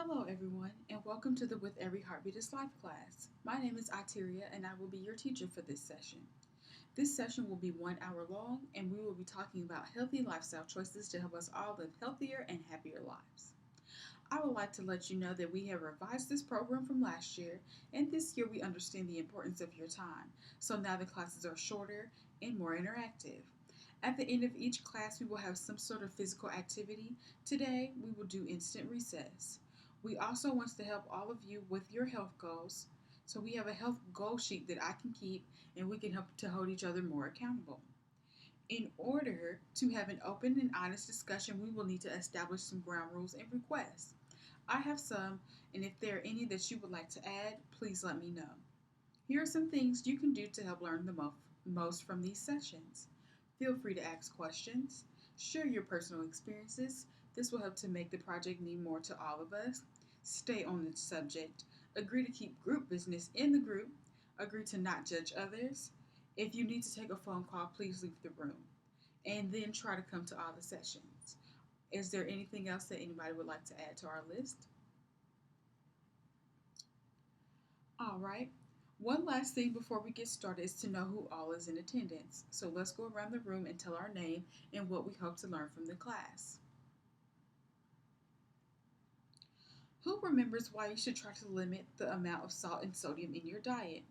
Hello, everyone, and welcome to the With Every Heartbeat is Life class. My name is Iteria, and I will be your teacher for this session. This session will be 1 hour long, and we will be talking about healthy lifestyle choices to help us all live healthier and happier lives. I would like to let you know that we have revised this program from last year, and this year we understand the importance of your time, so now the classes are shorter and more interactive. At the end of each class, we will have some sort of physical activity. Today, we will do instant recess. We also want to help all of you with your health goals, so we have a health goal sheet that I can keep and we can help to hold each other more accountable. In order to have an open and honest discussion, we will need to establish some ground rules and requests. I have some, and if there are any that you would like to add, please let me know. Here are some things you can do to help learn the most from these sessions. Feel free to ask questions, share your personal experiences. This will help to make the project mean more to all of us. Stay on the subject. Agree to keep group business in the group. Agree to not judge others. If you need to take a phone call, please leave the room. And then try to come to all the sessions. Is there anything else that anybody would like to add to our list? All right. One last thing before we get started is to know who all is in attendance. So let's go around the room and tell our name and what we hope to learn from the class. Who remembers why you should try to limit the amount of salt and sodium in your diet?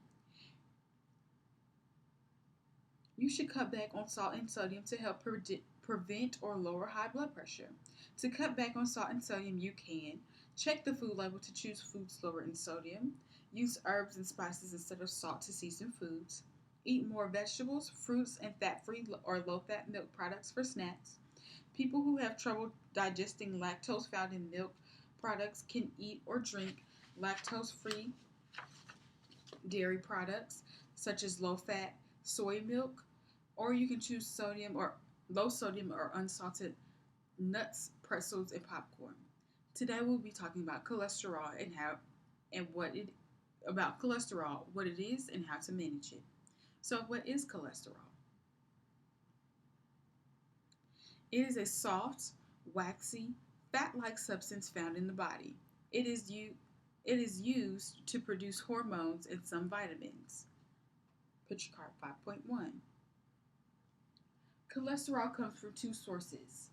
You should cut back on salt and sodium to help prevent or lower high blood pressure. To cut back on salt and sodium, you can check the food label to choose foods lower in sodium, use herbs and spices instead of salt to season foods, eat more vegetables, fruits, and fat-free or low-fat milk products for snacks. People who have trouble digesting lactose found in milk products can eat or drink lactose-free dairy products such as low-fat soy milk, or you can choose sodium or low sodium or unsalted nuts, pretzels, and popcorn. Today we'll be talking about cholesterol and how and what it about cholesterol, what it is, and how to manage it. So, what is cholesterol? It is a soft, waxy, fat-like substance found in the body. It is it is used to produce hormones and some vitamins. Picture card 5.1. Cholesterol comes from two sources.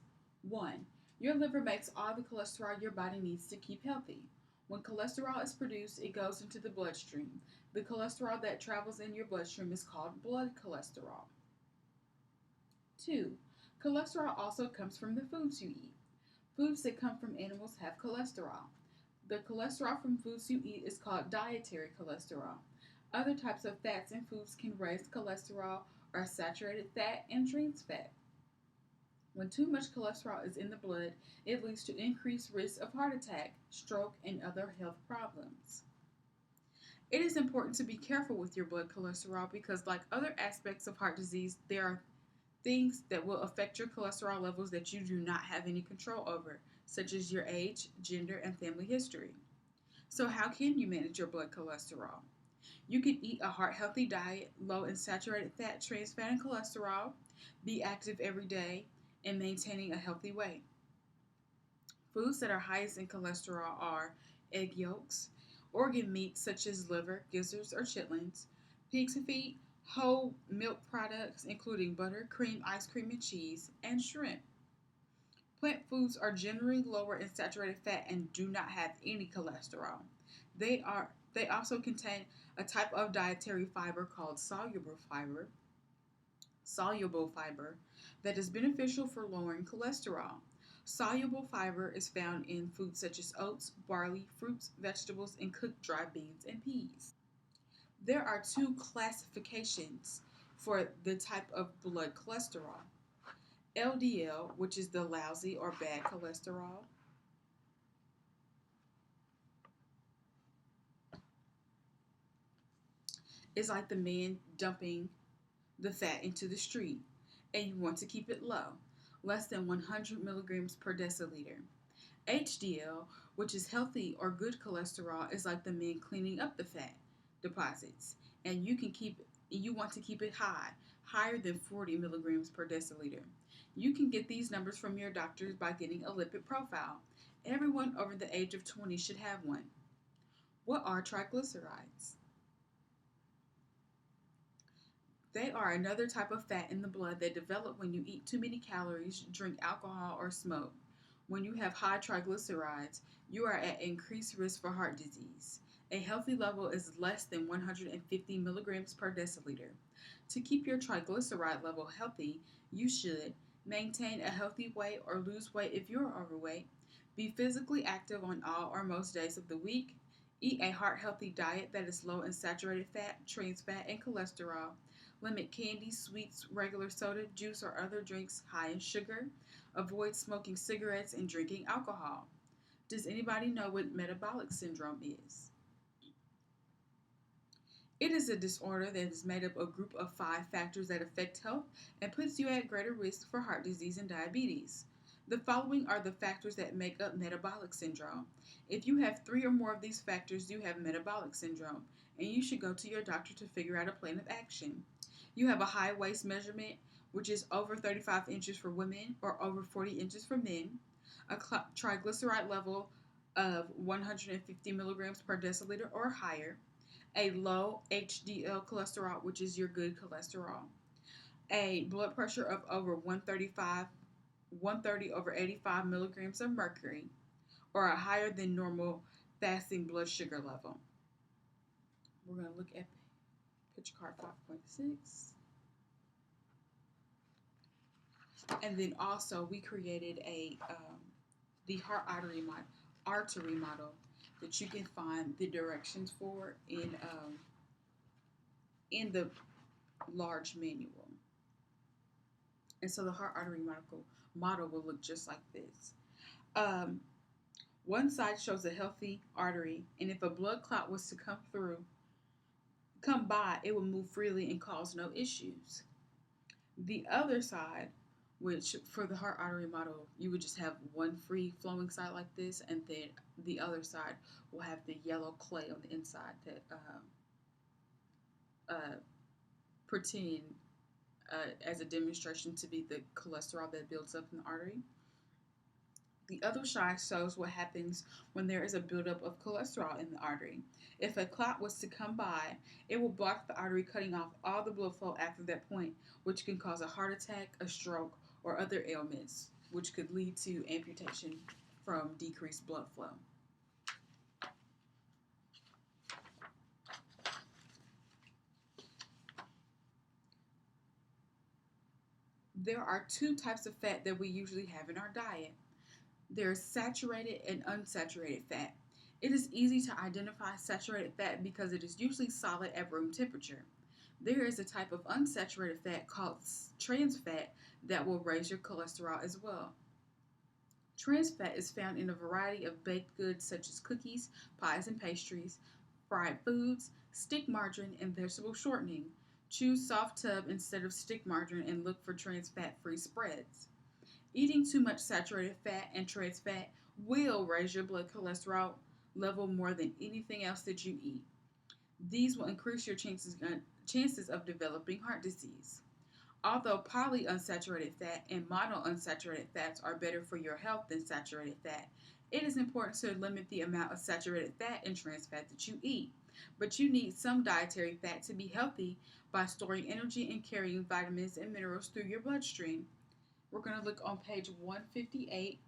1. Your liver makes all the cholesterol your body needs to keep healthy. When cholesterol is produced, it goes into the bloodstream. The cholesterol that travels in your bloodstream is called blood cholesterol. 2. Cholesterol also comes from the foods you eat. Foods that come from animals have cholesterol. The cholesterol from foods you eat is called dietary cholesterol. Other types of fats in foods can raise cholesterol are saturated fat and trans fat. When too much cholesterol is in the blood, it leads to increased risk of heart attack, stroke, and other health problems. It is important to be careful with your blood cholesterol because, like other aspects of heart disease, there are things that will affect your cholesterol levels that you do not have any control over, such as your age, gender, and family history. So, how can you manage your blood cholesterol? You can eat a heart healthy diet, low in saturated fat, trans fat, and cholesterol, be active every day, and maintaining a healthy weight. Foods that are highest in cholesterol are egg yolks, organ meats such as liver, gizzards, or chitlins, pig's feet, whole milk products including butter, cream, ice cream, and cheese, and shrimp. Plant foods are generally lower in saturated fat and do not have any cholesterol. They also contain a type of dietary fiber called soluble fiber that is beneficial for lowering cholesterol. Soluble fiber is found in foods such as oats, barley, fruits, vegetables, and cooked dry beans and peas. There are two classifications for the type of blood cholesterol. LDL, which is the lousy or bad cholesterol, is like the man dumping the fat into the street, and you want to keep it low, less than 100 milligrams per deciliter. HDL, which is healthy or good cholesterol, is like the man cleaning up the fat deposits, and you want to keep it high, higher than 40 milligrams per deciliter. You can get these numbers from your doctors by getting a lipid profile. Everyone over the age of 20 should have one. What are triglycerides? They are another type of fat in the blood that develop when you eat too many calories, drink alcohol, or smoke. When you have high triglycerides, you are at increased risk for heart disease. A healthy level is less than 150 milligrams per deciliter. To keep your triglyceride level healthy, you should maintain a healthy weight or lose weight if you're overweight, be physically active on all or most days of the week, eat a heart healthy diet that is low in saturated fat, trans fat, and cholesterol, limit candy, sweets, regular soda, juice, or other drinks high in sugar, avoid smoking cigarettes and drinking alcohol. Does anybody know what metabolic syndrome is? It is a disorder that is made up of a group of 5 factors that affect health and puts you at greater risk for heart disease and diabetes. The following are the factors that make up metabolic syndrome. If you have 3 or more of these factors, you have metabolic syndrome, and you should go to your doctor to figure out a plan of action. You have a high waist measurement, which is over 35 inches for women or over 40 inches for men, a triglyceride level of 150 milligrams per deciliter or higher, a low HDL cholesterol, which is your good cholesterol, a blood pressure of over 130 over 85 milligrams of mercury, or a higher than normal fasting blood sugar level. We're going to look at picture card 5.6. And then also we created the heart artery model that you can find the directions for in the large manual. And so the heart artery model will look just like this. One side shows a healthy artery, and if a blood clot was to come by, it would move freely and cause no issues. The other side, which for the heart artery model, you would just have one free flowing side like this, and then the other side will have the yellow clay on the inside that pretend as a demonstration to be the cholesterol that builds up in the artery. The other side shows what happens when there is a buildup of cholesterol in the artery. If a clot was to come by, it will block the artery, cutting off all the blood flow after that point, which can cause a heart attack, a stroke, or other ailments, which could lead to amputation from decreased blood flow. There are 2 types of fat that we usually have in our diet. There's saturated and unsaturated fat. It is easy to identify saturated fat because it is usually solid at room temperature. There is a type of unsaturated fat called trans fat that will raise your cholesterol as well. Trans fat is found in a variety of baked goods such as cookies, pies and pastries, fried foods, stick margarine, and vegetable shortening. Choose soft tub instead of stick margarine and look for trans fat free spreads. Eating too much saturated fat and trans fat will raise your blood cholesterol level more than anything else that you eat. These will increase your chances of developing heart disease. Although polyunsaturated fat and monounsaturated fats are better for your health than saturated fat, it is important to limit the amount of saturated fat and trans fat that you eat. But you need some dietary fat to be healthy by storing energy and carrying vitamins and minerals through your bloodstream. We're going to look on page 158.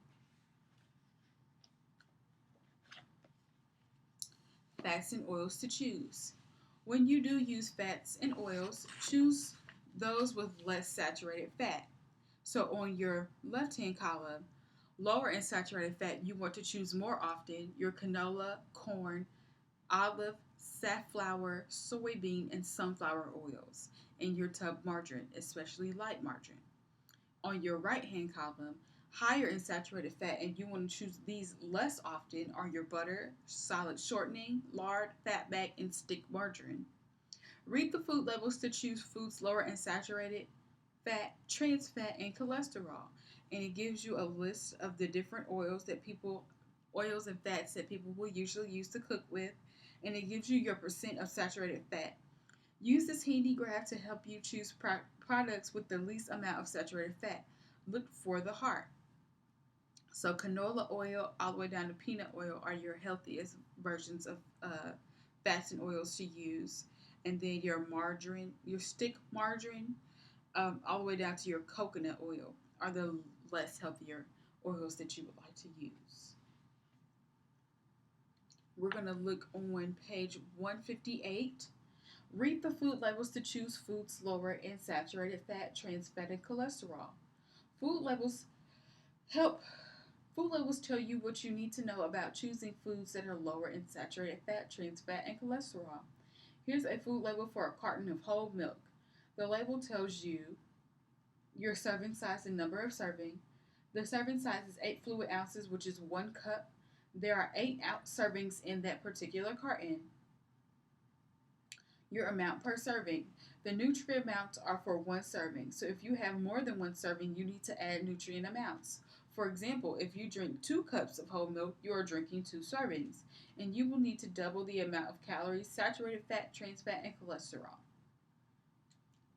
Fats and oils to choose. When you do use fats and oils, choose those with less saturated fat. So on your left-hand column, lower in saturated fat, you want to choose more often your canola, corn, olive, safflower, soybean, and sunflower oils, and your tub margarine, especially light margarine. On your right-hand column, higher in saturated fat, and you want to choose these less often, are your butter, solid shortening, lard, fatback, and stick margarine. Read the food labels to choose foods lower in saturated fat, trans fat, and cholesterol. And it gives you a list of the different oils and fats that people will usually use to cook with. And it gives you your percent of saturated fat. Use this handy graph to help you choose products with the least amount of saturated fat. Look for the heart. So canola oil all the way down to peanut oil are your healthiest versions of fats and oils to use. And then your margarine, your stick margarine, all the way down to your coconut oil are the less healthier oils that you would like to use. We're going to look on page 158. Read the food labels to choose foods lower in saturated fat, trans fat, and cholesterol. Food labels help. Food labels tell you what you need to know about choosing foods that are lower in saturated fat, trans fat, and cholesterol. Here's a food label for a carton of whole milk. The label tells you your serving size and number of serving. The serving size is 8 fluid ounces, which is 1 cup. There are 8 servings in that particular carton. Your amount per serving. The nutrient amounts are for 1 serving. So if you have more than 1 serving, you need to add nutrient amounts. For example, if you drink 2 cups of whole milk, you are drinking 2 servings, and you will need to double the amount of calories, saturated fat, trans fat, and cholesterol.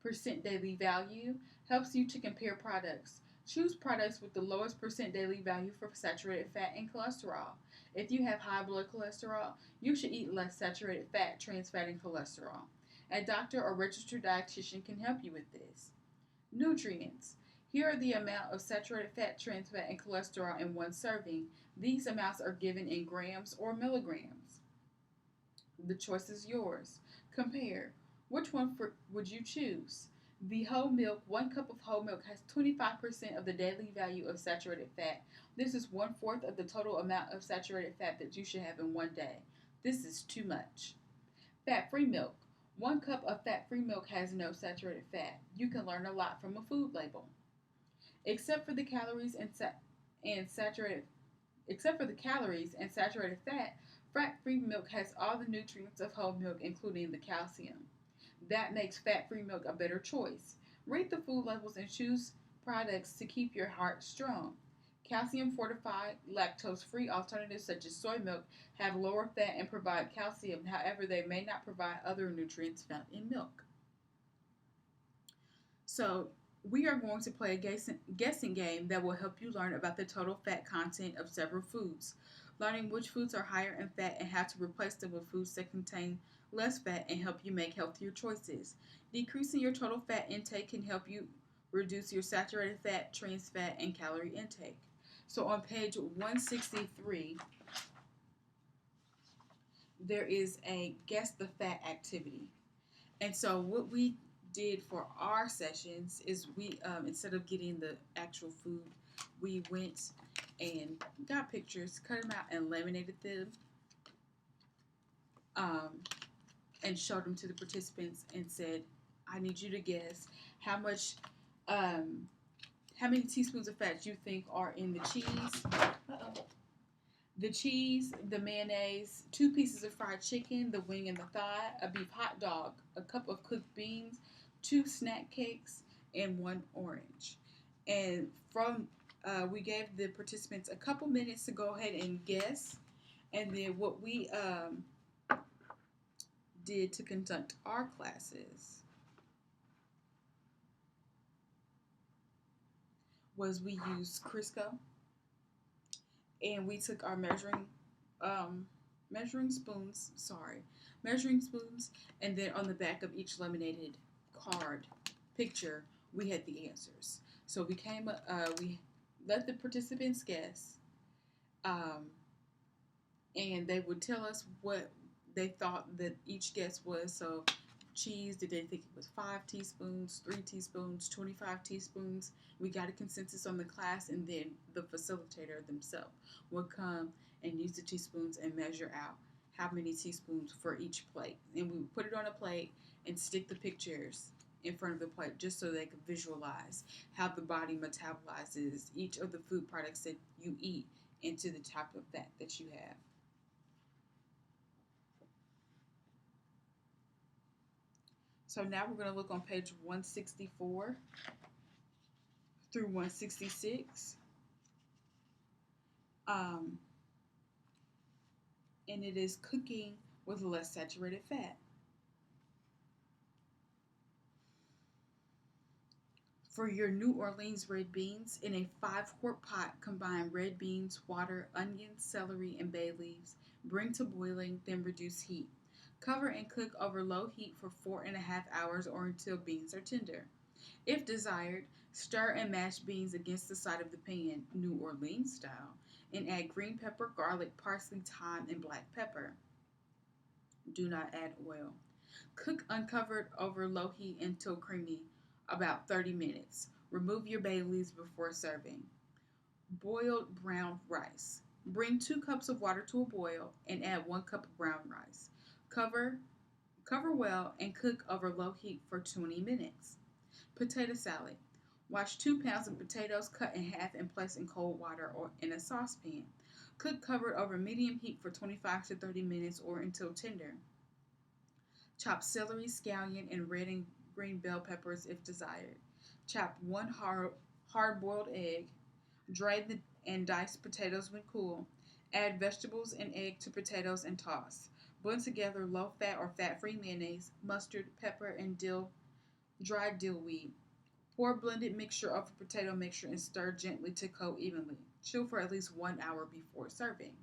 Percent daily value helps you to compare products. Choose products with the lowest percent daily value for saturated fat and cholesterol. If you have high blood cholesterol, you should eat less saturated fat, trans fat, and cholesterol. A doctor or registered dietitian can help you with this. Nutrients. Here are the amount of saturated fat, trans fat, and cholesterol in 1 serving. These amounts are given in grams or milligrams. The choice is yours. Compare. Which one would you choose? The whole milk, 1 cup of whole milk has 25% of the daily value of saturated fat. This is 1/4 of the total amount of saturated fat that you should have in 1 day. This is too much. Fat-free milk. 1 cup of fat-free milk has no saturated fat. You can learn a lot from a food label. Except for the calories and saturated fat, fat-free milk has all the nutrients of whole milk, including the calcium. That makes fat-free milk a better choice. Read the food labels and choose products to keep your heart strong. Calcium-fortified, lactose-free alternatives such as soy milk have lower fat and provide calcium. However, they may not provide other nutrients found in milk. So, we are going to play a guessing game that will help you learn about the total fat content of several foods, learning which foods are higher in fat and how to replace them with foods that contain less fat and help you make healthier choices. Decreasing your total fat intake can help you reduce your saturated fat, trans fat, and calorie intake. So on page 163, there is a guess the fat activity. And so what we did for our sessions is we, instead of getting the actual food, we went and got pictures, cut them out, and laminated them, and showed them to the participants and said, I need you to guess how many teaspoons of fat you think are in the cheese. The cheese, the mayonnaise, 2 pieces of fried chicken, the wing and the thigh, a beef hot dog, a cup of cooked beans, 2 snack cakes, and 1 orange. And we gave the participants a couple minutes to go ahead and guess. And then what we did to conduct our classes was we used Crisco, and we took our measuring spoons, and then on the back of each laminated card picture, we had the answers. So we let the participants guess, and they would tell us what they thought that each guess was. So cheese, did they think it was 5 teaspoons, 3 teaspoons, 25 teaspoons? We got a consensus on the class, and then the facilitator themselves would come and use the teaspoons and measure out how many teaspoons for each plate. And we would put it on a plate and stick the pictures in front of the plate just so they could visualize how the body metabolizes each of the food products that you eat into the type of fat that you have. So now we're going to look on page 164 through 166. And it is cooking with less saturated fat. For your New Orleans red beans, in a 5-quart pot, combine red beans, water, onions, celery, and bay leaves. Bring to boiling, then reduce heat. Cover and cook over low heat for 4.5 hours or until beans are tender. If desired, stir and mash beans against the side of the pan, New Orleans style, and add green pepper, garlic, parsley, thyme, and black pepper. Do not add oil. Cook uncovered over low heat until creamy, about 30 minutes. Remove your bay leaves before serving. Boiled brown rice. Bring 2 cups of water to a boil and add 1 cup of brown rice. Cover Cover well and cook over low heat for 20 minutes. Potato salad. Wash 2 pounds of potatoes, cut in half and place in cold water or in a saucepan. Cook covered over medium heat for 25 to 30 minutes or until tender. Chop celery, scallion, and red and green bell peppers if desired. Chop 1 hard-boiled egg. Drain and dice potatoes when cool. Add vegetables and egg to potatoes and toss. Blend together low-fat or fat-free mayonnaise, mustard, pepper, and dried dill weed. Pour blended mixture over potato mixture and stir gently to coat evenly. Chill for at least 1 hour before serving.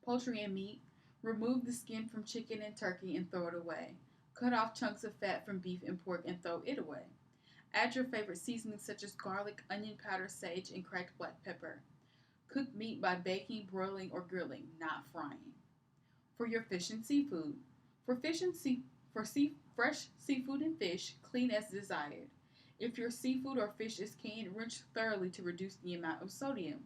Poultry and meat. Remove the skin from chicken and turkey and throw it away. Cut off chunks of fat from beef and pork and throw it away. Add your favorite seasonings such as garlic, onion powder, sage, and cracked black pepper. Cook meat by baking, broiling, or grilling, not frying. For your fish and seafood. For fresh seafood and fish, clean as desired. If your seafood or fish is canned, rinse thoroughly to reduce the amount of sodium.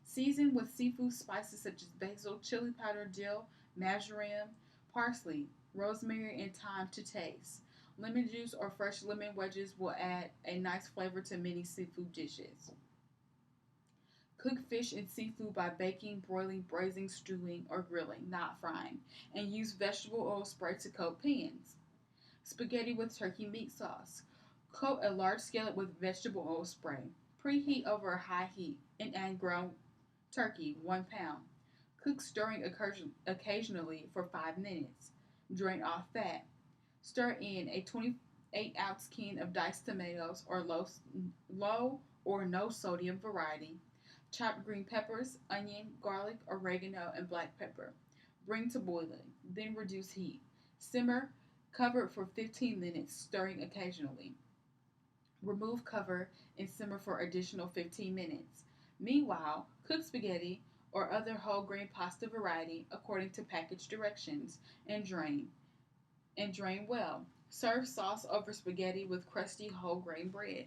Season with seafood spices such as basil, chili powder, dill, marjoram, parsley, rosemary, and thyme to taste. Lemon juice or fresh lemon wedges will add a nice flavor to many seafood dishes. Cook fish and seafood by baking, broiling, braising, stewing, or grilling, not frying, and use vegetable oil spray to coat pans. Spaghetti with turkey meat sauce. Coat a large skillet with vegetable oil spray. Preheat over a high heat and add ground turkey, 1 pound. Cook stirring occasionally for 5 minutes. Drain off fat. Stir in a 28-ounce can of diced tomatoes or low or no sodium variety. Chopped green peppers, onion, garlic, oregano, and black pepper. Bring to boiling, then reduce heat. Simmer, cover for 15 minutes, stirring occasionally. Remove cover and simmer for additional 15 minutes. Meanwhile, cook spaghetti or other whole grain pasta variety according to package directions and drain. Well. Serve sauce over spaghetti with crusty whole grain bread.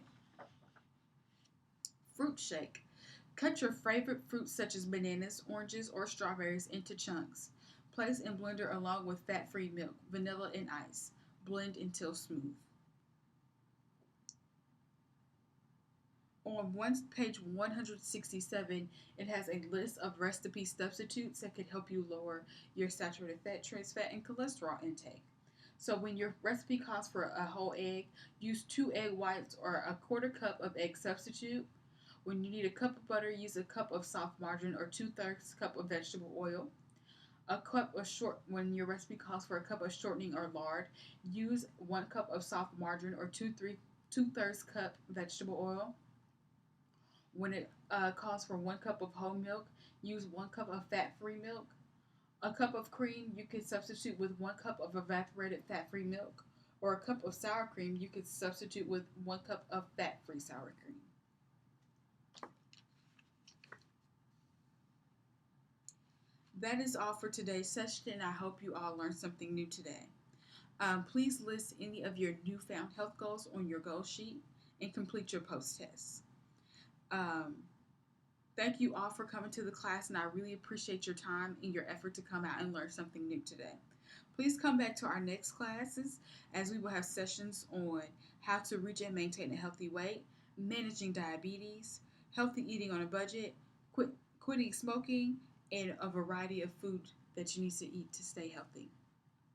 Fruit shake. Cut your favorite fruits such as bananas, oranges, or strawberries into chunks. Place in blender along with fat-free milk, vanilla, and ice. Blend until smooth. On page 167, it has a list of recipe substitutes that could help you lower your saturated fat, trans fat, and cholesterol intake. So when your recipe calls for a whole egg, use 2 egg whites or a quarter cup of egg substitute. When you need a cup of butter, use a cup of soft margarine or 2/3 cup of vegetable oil. When your recipe calls for a cup of shortening or lard, use 1 cup of soft margarine or 2/3 cup vegetable oil. When it calls for 1 cup of whole milk, use 1 cup of fat-free milk. A cup of cream you can substitute with 1 cup of evaporated fat-free milk, or a cup of sour cream you can substitute with 1 cup of fat-free sour cream. That is all for today's session, and I hope you all learned something new today. Please list any of your newfound health goals on your goal sheet and complete your post-tests. Thank you all for coming to the class, and I really appreciate your time and your effort to come out and learn something new today. Please come back to our next classes as we will have sessions on how to reach and maintain a healthy weight, managing diabetes, healthy eating on a budget, quitting smoking, and a variety of food that you need to eat to stay healthy.